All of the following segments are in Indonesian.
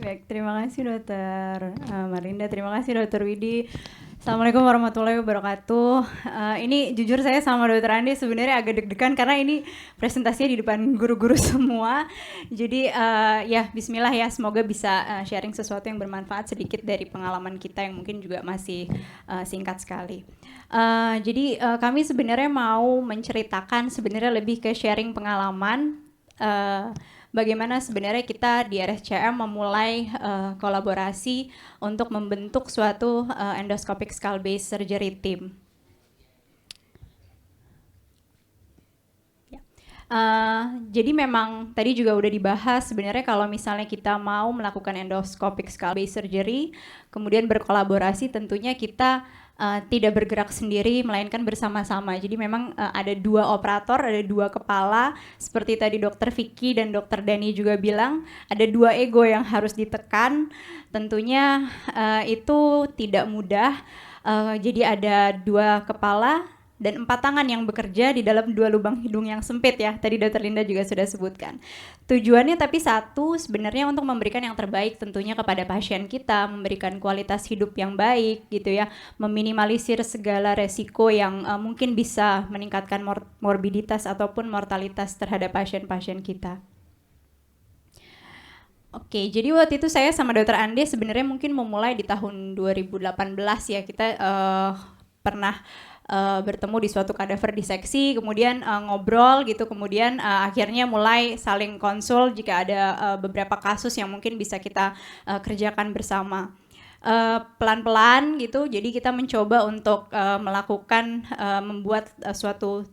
Baik, terima kasih Dokter Marinda, terima kasih Dokter Widi. Assalamualaikum warahmatullahi wabarakatuh. Ini jujur saya sama Dokter Andi sebenarnya agak deg-degan karena ini presentasinya di depan guru-guru semua. Jadi ya Bismillah ya, semoga bisa sharing sesuatu yang bermanfaat sedikit dari pengalaman kita yang mungkin juga masih singkat sekali. Jadi kami sebenarnya mau menceritakan sebenarnya lebih ke sharing pengalaman. Bagaimana sebenarnya kita di RSCM memulai kolaborasi untuk membentuk suatu endoscopic skull base surgery team. Jadi memang tadi juga udah dibahas sebenarnya kalau misalnya kita mau melakukan endoscopic skull base surgery, kemudian berkolaborasi tentunya kita tidak bergerak sendiri melainkan bersama-sama. Jadi memang ada dua operator, ada dua kepala, seperti tadi Dokter Vicky dan Dokter Dani juga bilang, ada dua ego yang harus ditekan. Tentunya itu tidak mudah. Jadi ada dua kepala dan 4 tangan yang bekerja di dalam 2 lubang hidung yang sempit ya. Tadi Dokter Linda juga sudah sebutkan. Tujuannya tapi satu, sebenarnya untuk memberikan yang terbaik tentunya kepada pasien kita, memberikan kualitas hidup yang baik gitu ya, meminimalisir segala resiko yang mungkin bisa meningkatkan morbiditas ataupun mortalitas terhadap pasien-pasien kita. Oke, jadi waktu itu saya sama Dokter Ande sebenarnya mungkin memulai di tahun 2018 ya. Kita pernah bertemu di suatu kadaver diseksi, kemudian ngobrol gitu, kemudian akhirnya mulai saling konsul jika ada beberapa kasus yang mungkin bisa kita kerjakan bersama. Pelan-pelan gitu, jadi kita mencoba untuk melakukan membuat suatu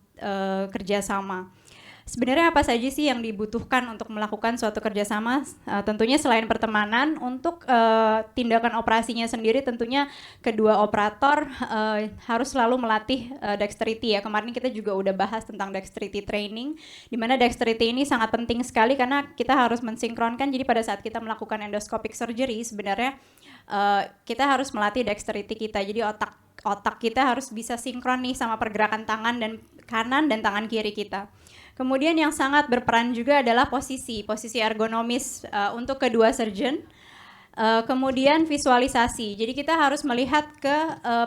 kerjasama. Sebenarnya apa saja sih yang dibutuhkan untuk melakukan suatu kerjasama? Tentunya selain pertemanan, untuk tindakan operasinya sendiri tentunya kedua operator harus selalu melatih dexterity ya. Kemarin kita juga udah bahas tentang dexterity training, di mana dexterity ini sangat penting sekali karena kita harus mensinkronkan. Jadi pada saat kita melakukan endoscopic surgery sebenarnya kita harus melatih dexterity kita. Jadi otak kita harus bisa sinkron nih sama pergerakan tangan dan kanan dan tangan kiri kita. Kemudian yang sangat berperan juga adalah posisi ergonomis untuk kedua surgeon. Kemudian visualisasi, jadi kita harus melihat ke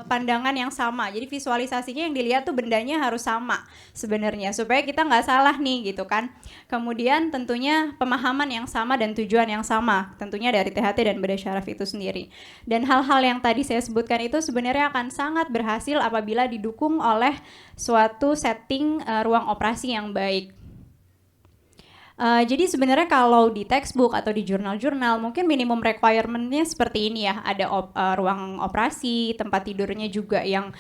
pandangan yang sama. Jadi visualisasinya yang dilihat tuh bendanya harus sama sebenarnya supaya kita nggak salah nih gitu kan. Kemudian tentunya pemahaman yang sama dan tujuan yang sama, tentunya dari THT dan bedah syaraf itu sendiri. Dan hal-hal yang tadi saya sebutkan itu sebenarnya akan sangat berhasil apabila didukung oleh suatu setting ruang operasi yang baik. Jadi sebenarnya kalau di textbook atau di jurnal-jurnal mungkin minimum requirement-nya seperti ini ya, ada ruang operasi, tempat tidurnya juga yang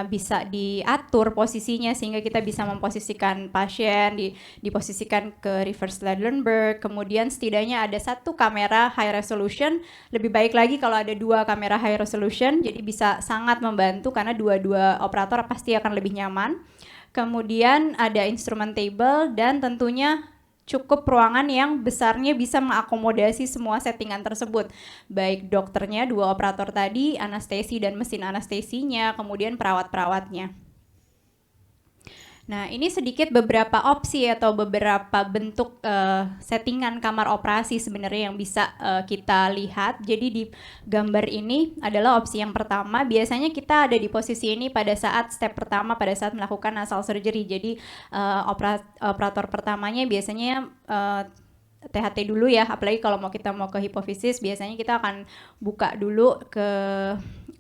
bisa diatur posisinya sehingga kita bisa memposisikan pasien, diposisikan ke reverse Ledlenberg, kemudian setidaknya ada satu kamera high resolution, lebih baik lagi kalau ada dua kamera high resolution, jadi bisa sangat membantu karena dua-dua operator pasti akan lebih nyaman. Kemudian ada instrument table dan tentunya cukup ruangan yang besarnya bisa mengakomodasi semua settingan tersebut, baik dokternya, dua operator tadi, anestesi dan mesin anestesinya, kemudian perawat-perawatnya. Nah, ini sedikit beberapa opsi atau beberapa bentuk settingan kamar operasi sebenarnya yang bisa kita lihat. Jadi di gambar ini adalah opsi yang pertama. Biasanya kita ada di posisi ini pada saat step pertama, pada saat melakukan nasal surgery. Jadi operator pertamanya biasanya THT dulu ya, apalagi kalau kita mau ke hipofisis, biasanya kita akan buka dulu ke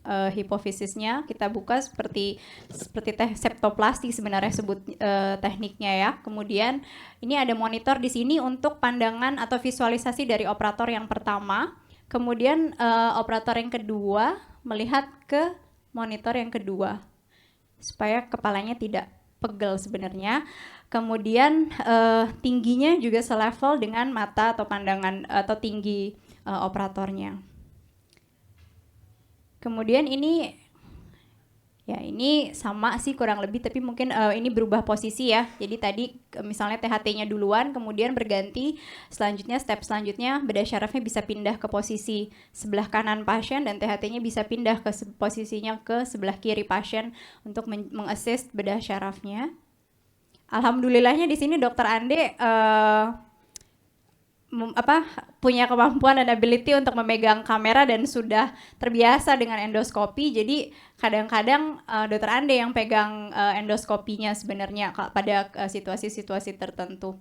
hipofisisnya, kita buka seperti septoplasti sebenarnya sebut tekniknya ya. Kemudian ini ada monitor di sini untuk pandangan atau visualisasi dari operator yang pertama. Kemudian operator yang kedua melihat ke monitor yang kedua supaya kepalanya tidak pegel sebenarnya. Kemudian tingginya juga selevel dengan mata atau pandangan atau tinggi operatornya. Kemudian ini sama sih kurang lebih, tapi mungkin ini berubah posisi ya. Jadi tadi misalnya THT-nya duluan, kemudian berganti, step selanjutnya bedah syarafnya bisa pindah ke posisi sebelah kanan pasien dan THT-nya bisa pindah ke posisinya ke sebelah kiri pasien untuk mengassist bedah syarafnya. Alhamdulillahnya di sini Dokter Ande punya kemampuan dan ability untuk memegang kamera dan sudah terbiasa dengan endoskopi. Jadi kadang-kadang Dokter Ande yang pegang endoskopinya sebenarnya pada situasi-situasi tertentu.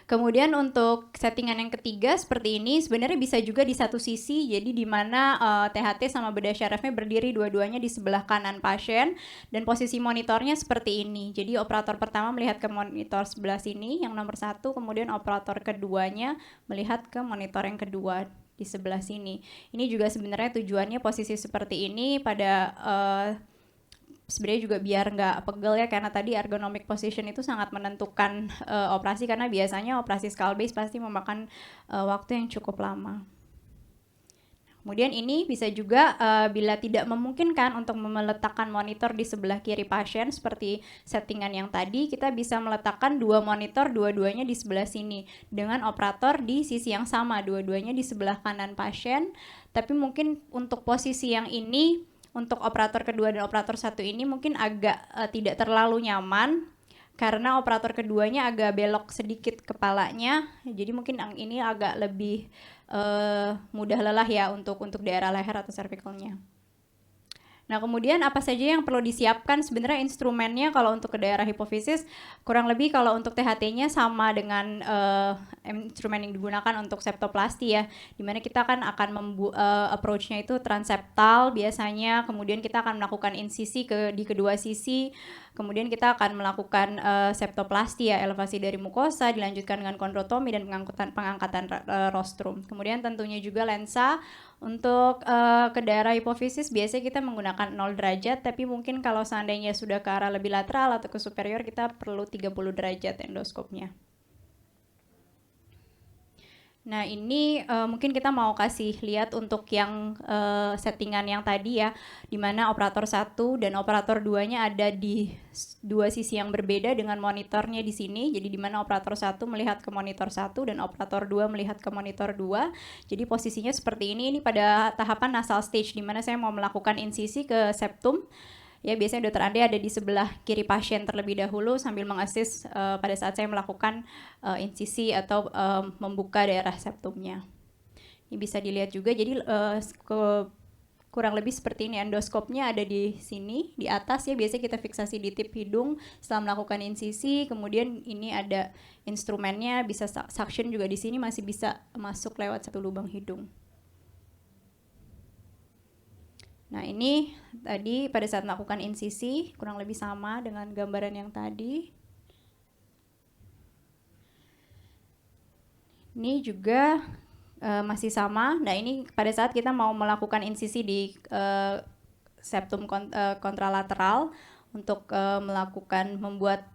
Kemudian untuk settingan yang ketiga seperti ini sebenarnya bisa juga di satu sisi, jadi di mana THT sama bedah syarafnya berdiri dua-duanya di sebelah kanan pasien dan posisi monitornya seperti ini. Jadi operator pertama melihat ke monitor sebelah sini yang nomor 1, kemudian operator keduanya melihat ke monitor yang kedua di sebelah sini. Ini juga sebenarnya tujuannya posisi seperti ini pada sebenarnya juga biar nggak pegel ya, karena tadi ergonomic position itu sangat menentukan operasi, karena biasanya operasi skull base pasti memakan waktu yang cukup lama. Kemudian ini bisa juga bila tidak memungkinkan untuk meletakkan monitor di sebelah kiri pasien seperti settingan yang tadi, kita bisa meletakkan 2 monitor dua-duanya di sebelah sini dengan operator di sisi yang sama, dua-duanya di sebelah kanan pasien. Tapi mungkin untuk posisi yang ini, untuk operator kedua dan operator satu ini mungkin agak tidak terlalu nyaman karena operator keduanya agak belok sedikit kepalanya, jadi mungkin yang ini agak lebih mudah lelah ya untuk daerah leher atau cervicalnya. Nah, kemudian apa saja yang perlu disiapkan? Sebenarnya instrumennya kalau untuk ke daerah hipofisis kurang lebih kalau untuk THT-nya sama dengan instrumen yang digunakan untuk septoplasti ya, dimana kita kan akan approach-nya itu transeptal biasanya, kemudian kita akan melakukan insisi di kedua sisi, kemudian kita akan melakukan septoplasti ya, elevasi dari mukosa, dilanjutkan dengan kondrotomi dan pengangkatan rostrum. Kemudian tentunya juga lensa. Untuk ke daerah hipofisis biasanya kita menggunakan 0 derajat, tapi mungkin kalau seandainya sudah ke arah lebih lateral atau ke superior kita perlu 30 derajat endoskopnya. Nah ini mungkin kita mau kasih lihat untuk yang settingan yang tadi ya, dimana operator 1 dan operator 2-nya ada di dua sisi yang berbeda dengan monitornya di sini. Jadi dimana operator 1 melihat ke monitor 1 dan operator 2 melihat ke monitor 2. Jadi posisinya seperti ini pada tahapan nasal stage, dimana saya mau melakukan insisi ke septum. Ya, biasanya Dokter Ande ada di sebelah kiri pasien terlebih dahulu sambil mengassist pada saat saya melakukan insisi atau membuka daerah septumnya. Ini bisa dilihat juga, jadi kurang lebih seperti ini endoskopnya ada di sini, di atas ya, biasanya kita fiksasi di tip hidung setelah melakukan insisi, kemudian ini ada instrumennya, bisa suction juga di sini, masih bisa masuk lewat satu lubang hidung. Nah ini tadi pada saat melakukan insisi kurang lebih sama dengan gambaran yang tadi. Ini juga masih sama. Nah ini pada saat kita mau melakukan insisi di septum kontralateral untuk membuat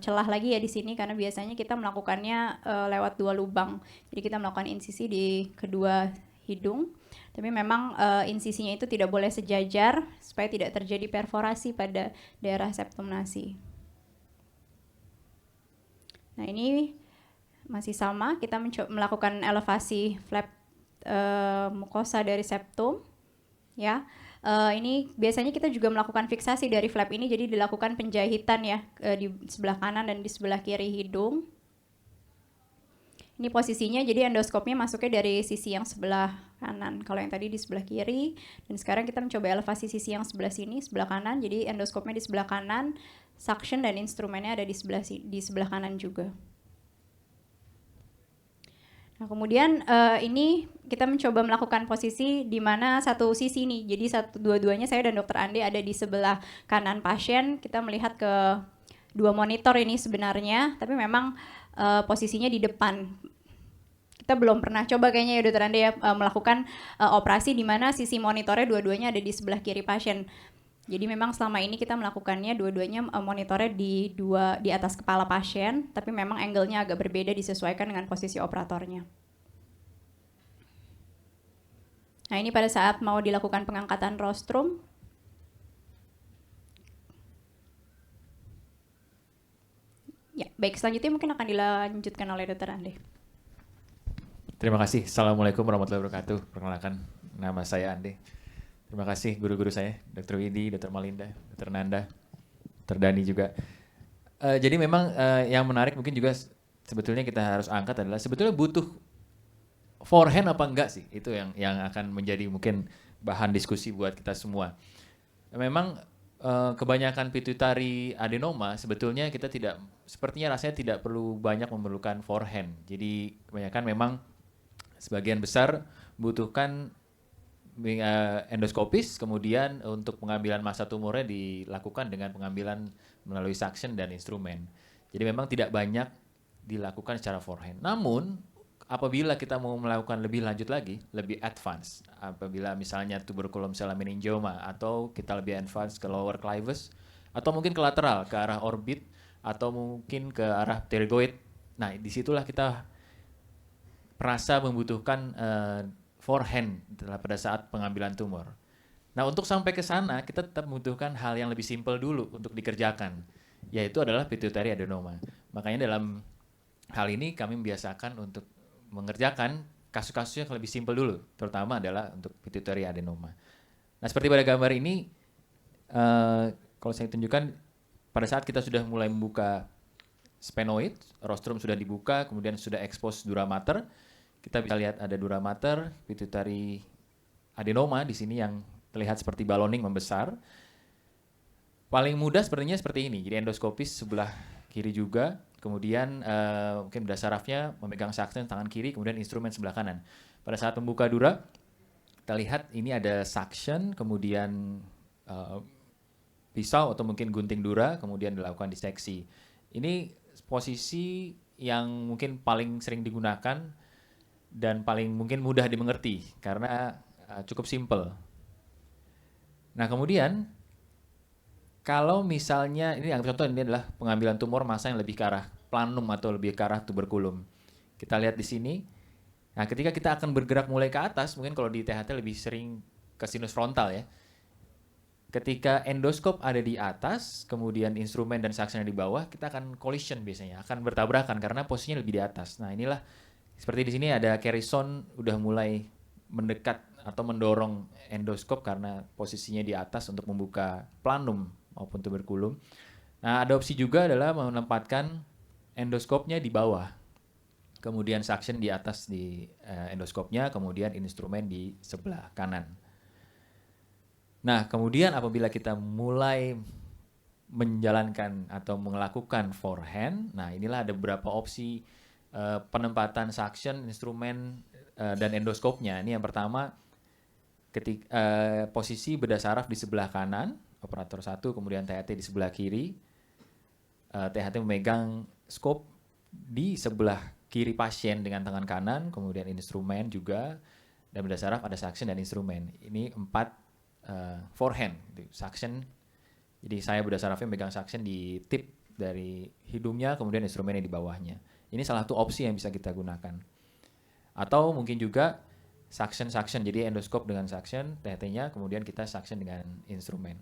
celah lagi ya di sini, karena biasanya kita melakukannya lewat 2 lubang. Jadi kita melakukan insisi di kedua hidung. Tapi memang insisinya itu tidak boleh sejajar supaya tidak terjadi perforasi pada daerah septum nasi. Nah ini masih sama, kita melakukan elevasi flap mukosa dari septum. Ya, ini biasanya kita juga melakukan fiksasi dari flap ini, jadi dilakukan penjahitan ya di sebelah kanan dan di sebelah kiri hidung. Ini posisinya, jadi endoskopnya masuknya dari sisi yang sebelah kanan. Kalau yang tadi di sebelah kiri, dan sekarang kita mencoba elevasi sisi yang sebelah sini, sebelah kanan. Jadi endoskopnya di sebelah kanan, suction dan instrumennya ada di sebelah kanan juga. Nah kemudian ini kita mencoba melakukan posisi di mana satu sisi nih. Jadi dua-duanya saya dan Dokter Ande ada di sebelah kanan pasien. Kita melihat ke 2 monitor ini sebenarnya, tapi memang posisinya di depan. Kita belum pernah coba kayaknya ya Dokter Ande ya melakukan operasi di mana sisi monitornya dua-duanya ada di sebelah kiri pasien. Jadi memang selama ini kita melakukannya dua-duanya monitornya di atas kepala pasien, tapi memang angle-nya agak berbeda disesuaikan dengan posisi operatornya. Nah ini pada saat mau dilakukan pengangkatan rostrum. Ya, baik, selanjutnya mungkin akan dilanjutkan oleh Dokter Ande. Terima kasih. Assalamualaikum warahmatullahi wabarakatuh. Perkenalkan, nama saya Ande. Terima kasih guru-guru saya, Dr. Widi, Dr. Malinda, Dr. Nanda, Dr. Dani juga. Jadi memang yang menarik mungkin juga sebetulnya kita harus angkat adalah sebetulnya butuh forehand apa enggak sih? Itu yang akan menjadi mungkin bahan diskusi buat kita semua. Memang kebanyakan pituitary adenoma sebetulnya kita sepertinya rasanya tidak perlu banyak memerlukan forehand. Jadi kebanyakan memang sebagian besar butuhkan endoskopis, kemudian untuk pengambilan massa tumornya dilakukan dengan pengambilan melalui suction dan instrumen. Jadi memang tidak banyak dilakukan secara forehand. Namun apabila kita mau melakukan lebih lanjut lagi, lebih advance, apabila misalnya tuberculum cell meningioma atau kita lebih advance ke lower clivus atau mungkin ke lateral ke arah orbit atau mungkin ke arah pterygoid. Nah, disitulah kita merasa membutuhkan forehand pada saat pengambilan tumor. Nah, untuk sampai ke sana kita tetap membutuhkan hal yang lebih simpel dulu untuk dikerjakan, yaitu adalah pituitary adenoma. Makanya dalam hal ini kami membiasakan untuk mengerjakan kasus-kasus yang lebih simpel dulu, terutama adalah untuk pituitary adenoma. Nah, seperti pada gambar ini, kalau saya tunjukkan, pada saat kita sudah mulai membuka sphenoid, rostrum sudah dibuka, kemudian sudah expose dura mater, kita bisa lihat ada dura mater, pituitary adenoma di sini yang terlihat seperti balloning membesar. Paling mudah sepertinya seperti ini, jadi endoskopis sebelah kiri juga, kemudian mungkin bedah sarafnya memegang suction tangan kiri, kemudian instrumen sebelah kanan. Pada saat membuka dura, kita lihat ini ada suction, kemudian pisau atau mungkin gunting dura, kemudian dilakukan diseksi. Ini posisi yang mungkin paling sering digunakan dan paling mungkin mudah dimengerti karena cukup simple. Nah, kemudian kalau misalnya ini yang contoh ini adalah pengambilan tumor massa yang lebih ke arah planum atau lebih ke arah tuberculum. Kita lihat di sini. Nah, ketika kita akan bergerak mulai ke atas, mungkin kalau di THT lebih sering ke sinus frontal ya. Ketika endoskop ada di atas, kemudian instrumen dan suction di bawah, kita akan collision biasanya, akan bertabrakan karena posisinya lebih di atas. Nah, inilah seperti di sini ada Carrison udah mulai mendekat atau mendorong endoskop karena posisinya di atas untuk membuka planum maupun tuberculum. Nah, ada opsi juga adalah menempatkan endoskopnya di bawah, kemudian suction di atas di endoskopnya, kemudian instrumen di sebelah kanan. Nah, kemudian apabila kita mulai menjalankan atau melakukan forehand, nah inilah ada beberapa opsi penempatan suction, instrumen, dan endoskopnya. Ini yang pertama, posisi bedah saraf di sebelah kanan, operator 1, kemudian THT di sebelah kiri. THT memegang scope di sebelah kiri pasien dengan tangan kanan, kemudian instrumen juga, dan bedah saraf ada suction dan instrumen. Ini 4 forehand, suction. Jadi saya bedah sarafnya memegang suction di tip dari hidungnya, kemudian instrumennya di bawahnya. Ini salah satu opsi yang bisa kita gunakan. Atau mungkin juga suction, jadi endoskop dengan suction, THT-nya, kemudian kita suction dengan instrumen.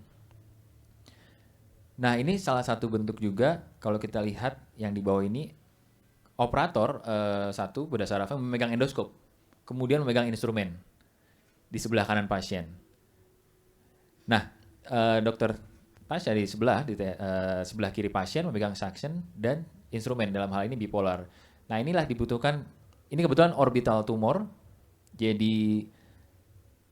Nah, ini salah satu bentuk juga, kalau kita lihat yang di bawah ini, operator 1, bedah sarafnya memegang endoskop, kemudian memegang instrumen di sebelah kanan pasien. Nah, dokter Tasya di sebelah kiri pasien memegang suction dan instrumen, dalam hal ini bipolar. Nah, inilah dibutuhkan, ini kebetulan orbital tumor, jadi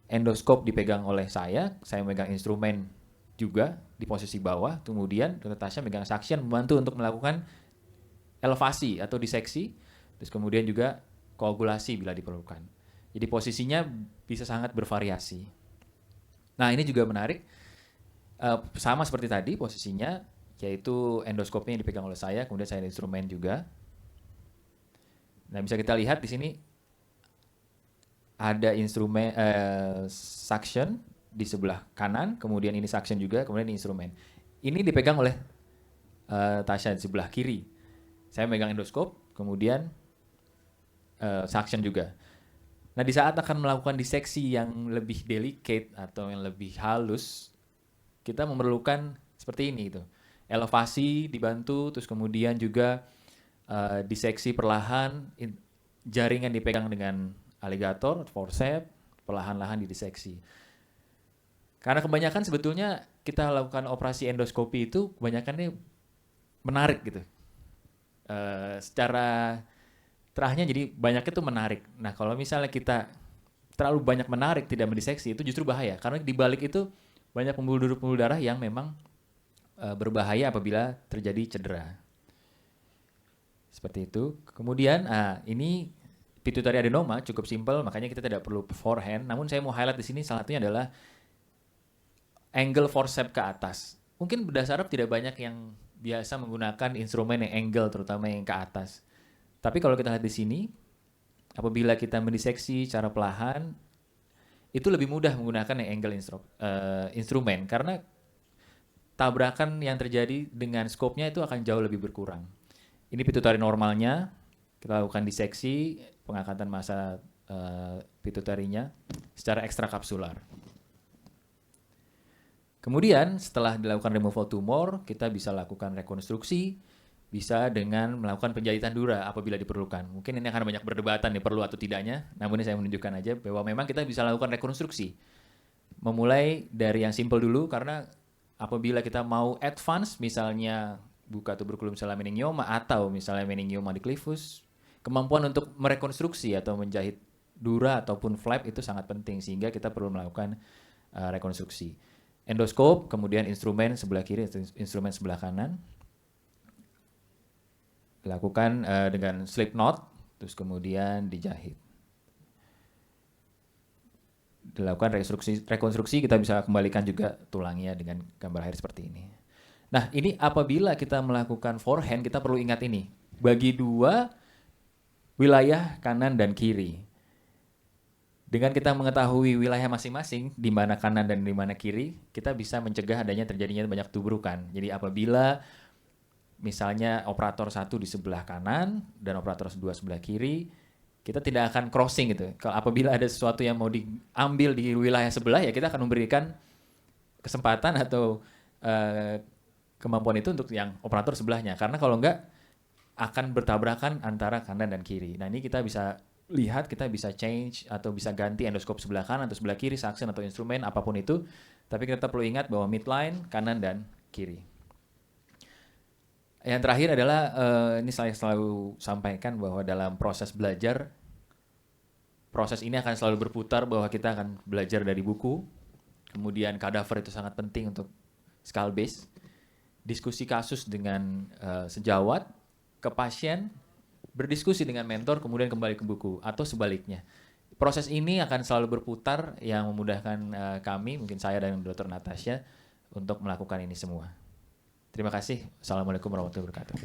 endoskop dipegang oleh saya memegang instrumen juga di posisi bawah, kemudian Dr. Tasya memegang suction membantu untuk melakukan elevasi atau diseksi, terus kemudian juga koagulasi bila diperlukan. Jadi posisinya bisa sangat bervariasi. Nah, ini juga menarik, sama seperti tadi posisinya, yaitu endoskopnya yang dipegang oleh saya, kemudian saya ada instrumen juga. Nah, bisa kita lihat di sini ada instrumen suction di sebelah kanan, kemudian ini suction juga, kemudian ini instrumen. Ini dipegang oleh Tasya di sebelah kiri. Saya megang endoskop, kemudian suction juga. Nah, di saat akan melakukan diseksi yang lebih delicate atau yang lebih halus, kita memerlukan seperti ini gitu. Elevasi dibantu, terus kemudian juga diseksi perlahan, jaringan dipegang dengan aligator, forceps, perlahan-lahan didiseksi. Karena kebanyakan sebetulnya kita lakukan operasi endoskopi itu kebanyakan ini menarik gitu. secara terahnya jadi banyaknya itu menarik. Nah kalau misalnya kita terlalu banyak menarik tidak mendiseksi itu justru bahaya karena di balik itu banyak pembuluh darah yang memang berbahaya apabila terjadi cedera. Seperti itu. Kemudian ini pituitary adenoma cukup simpel makanya kita tidak perlu forehand. Namun saya mau highlight di sini salah satunya adalah angle forceps ke atas. Mungkin berdasar tidak banyak yang biasa menggunakan instrumen yang angle terutama yang ke atas. Tapi kalau kita lihat di sini, apabila kita mendiseksi secara perlahan, itu lebih mudah menggunakan yang angle instrumen karena tabrakan yang terjadi dengan scope-nya itu akan jauh lebih berkurang. Ini pituitary normalnya, kita lakukan diseksi pengangkatan massa pituitary-nya secara ekstrakapsular. Kemudian setelah dilakukan removal tumor, kita bisa lakukan rekonstruksi, bisa dengan melakukan penjahitan dura apabila diperlukan. Mungkin ini akan banyak perdebatan nih perlu atau tidaknya, namun ini saya menunjukkan aja bahwa memang kita bisa lakukan rekonstruksi. Memulai dari yang simple dulu karena apabila kita mau advance misalnya buka tuberculum sella meningioma atau misalnya meningioma di clivus, kemampuan untuk merekonstruksi atau menjahit dura ataupun flap itu sangat penting sehingga kita perlu melakukan rekonstruksi. Endoskop, kemudian instrumen sebelah kiri, instrumen sebelah kanan. Dilakukan dengan slip knot, terus kemudian dijahit. Dilakukan rekonstruksi, kita bisa kembalikan juga tulangnya dengan gambar akhir seperti ini. Nah, ini apabila kita melakukan forehand, kita perlu ingat ini. Bagi dua wilayah kanan dan kiri. Dengan kita mengetahui wilayah masing-masing, di mana kanan dan di mana kiri, kita bisa mencegah adanya terjadinya banyak tubrukan. Jadi apabila misalnya operator 1 di sebelah kanan dan operator 2 sebelah kiri, kita tidak akan crossing gitu. Kalau apabila ada sesuatu yang mau diambil di wilayah sebelah, ya kita akan memberikan kesempatan atau kemampuan itu untuk yang operator sebelahnya. Karena kalau enggak, akan bertabrakan antara kanan dan kiri. Nah ini kita bisa lihat, kita bisa change atau bisa ganti endoskop sebelah kanan atau sebelah kiri, suction atau instrumen, apapun itu. Tapi kita perlu ingat bahwa midline, kanan dan kiri. Yang terakhir adalah, ini saya selalu sampaikan bahwa dalam proses belajar, proses ini akan selalu berputar bahwa kita akan belajar dari buku, kemudian kadaver itu sangat penting untuk skull base, diskusi kasus dengan sejawat, ke pasien, berdiskusi dengan mentor, kemudian kembali ke buku, atau sebaliknya. Proses ini akan selalu berputar yang memudahkan kami, mungkin saya dan Dr. Natasha, untuk melakukan ini semua. Terima kasih. Assalamualaikum warahmatullahi wabarakatuh.